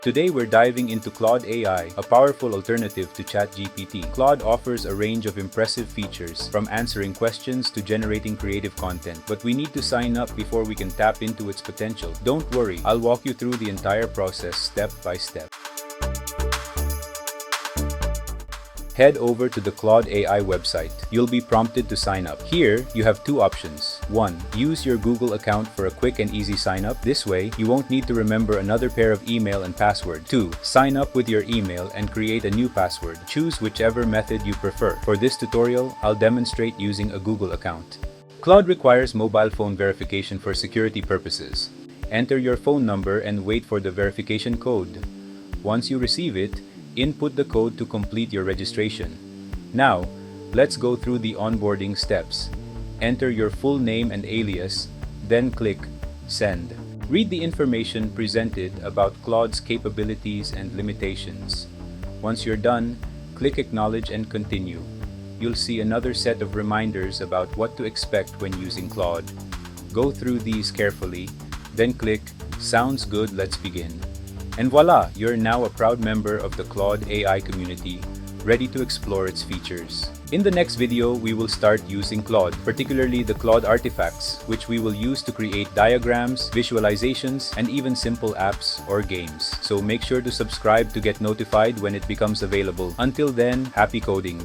Today we're diving into Claude AI, a powerful alternative to ChatGPT. Claude offers a range of impressive features, from answering questions to generating creative content. But we need to sign up before we can tap into its potential. Don't worry, I'll walk you through the entire process step by step. Head over to the Claude AI website. You'll be prompted to sign up. Here, you have two options. 1. Use your Google account for a quick and easy sign up. This way, you won't need to remember another pair of email and password. 2. Sign up with your email and create a new password. Choose whichever method you prefer. For this tutorial, I'll demonstrate using a Google account. Claude requires mobile phone verification for security purposes. Enter your phone number and wait for the verification code. Once you receive it, input the code to complete your registration. Now, let's go through the onboarding steps. Enter your full name and alias, then click Send. Read the information presented about Claude's capabilities and limitations. Once you're done, click Acknowledge and Continue. You'll see another set of reminders about what to expect when using Claude. Go through these carefully, then click Sounds good, let's begin. And voila, you're now a proud member of the Claude AI community, ready to explore its features. In the next video, we will start using Claude, particularly the Claude artifacts, which we will use to create diagrams, visualizations, and even simple apps or games. So make sure to subscribe to get notified when it becomes available. Until then, happy coding!